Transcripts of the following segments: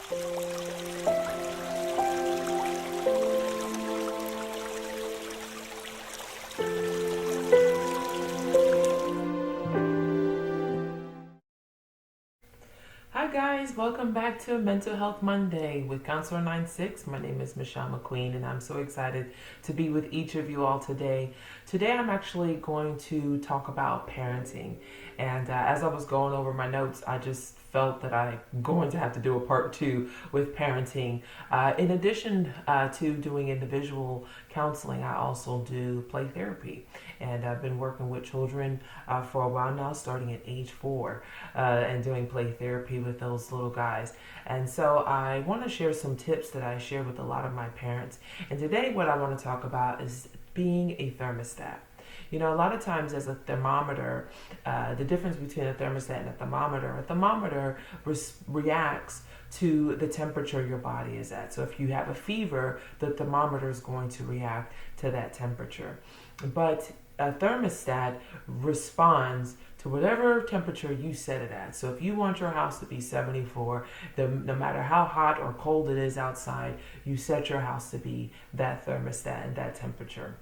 Hi guys, welcome back to Mental Health Monday with Counselor 96. My name is Michelle McQueen and I'm so excited to be with each of you all today. Today I'm actually going to talk about parenting, and as I was going over my notes, I just felt that I'm going to have to do a part two with parenting. In addition to doing individual counseling, I also do play therapy, and I've been working with children for a while now, starting at age 4, and doing play therapy with those little guys. And so I want to share some tips that I share with a lot of my parents. And today, what I want to talk about is being a thermostat. You know, a lot of times as a thermometer, the difference between a thermostat and a thermometer reacts to the temperature your body is at. So if you have a fever, the thermometer is going to react to that temperature. But a thermostat responds to whatever temperature you set it at. So if you want your house to be 74, no matter how hot or cold it is outside, you set your house to be that thermostat and that temperature.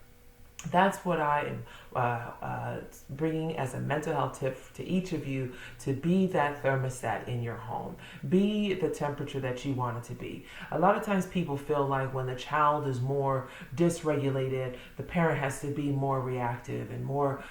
That's what I am bringing as a mental health tip to each of you, to be that thermostat in your home. Be the temperature that you want it to be. A lot of times people feel like when the child is more dysregulated, the parent has to be more reactive and more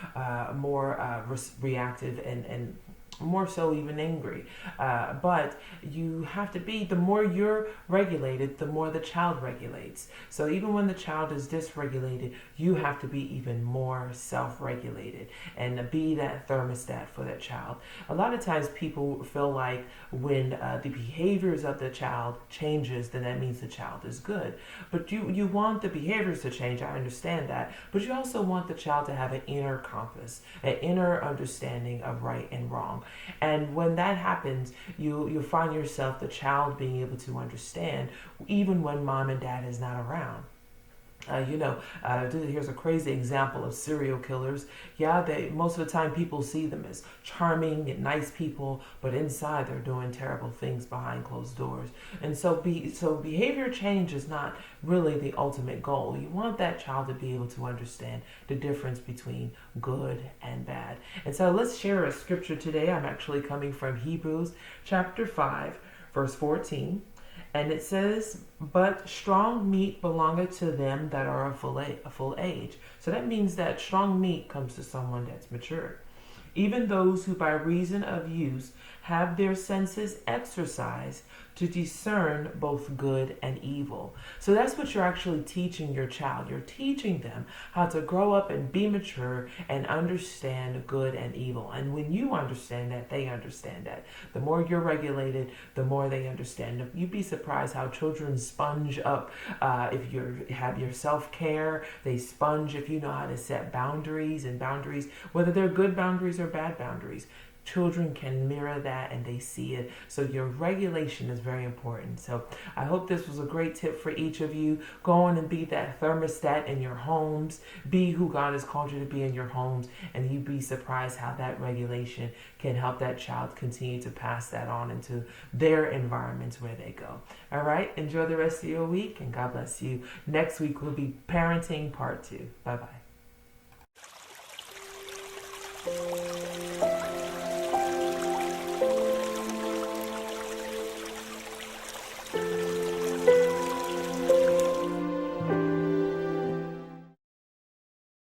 reactive and more so even angry. But you have to be, the more you're regulated, the more the child regulates. So even when the child is dysregulated, you have to be even more self-regulated and be that thermostat for that child. A lot of times people feel like when the behaviors of the child changes, then that means the child is good. But you want the behaviors to change, I understand that. But you also want the child to have an inner compass, an inner understanding of right and wrong. And when that happens, you find yourself, the child, being able to understand even when mom and dad is not around. Here's a crazy example of serial killers. Yeah, most of the time people see them as charming and nice people, but inside they're doing terrible things behind closed doors. And so behavior change is not really the ultimate goal. You want that child to be able to understand the difference between good and bad. And so let's share a scripture today. I'm actually coming from Hebrews chapter 5, verse 14. And it says, but strong meat belongeth to them that are of full age. So that means that strong meat comes to someone that's mature. Even those who by reason of use have their senses exercised to discern both good and evil. So that's what you're actually teaching your child. You're teaching them how to grow up and be mature and understand good and evil. And when you understand that, they understand that. The more you're regulated, the more they understand. You'd be surprised how children sponge up. If you have your self-care, they sponge if you know how to set boundaries, whether they're good boundaries or bad boundaries. Children can mirror that and they see it. So your regulation is very important. So I hope this was a great tip for each of you. Go on and be that thermostat in your homes. Be who God has called you to be in your homes. And you'd be surprised how that regulation can help that child continue to pass that on into their environments where they go. All right. Enjoy the rest of your week and God bless you. Next week will be parenting part 2. Bye-bye.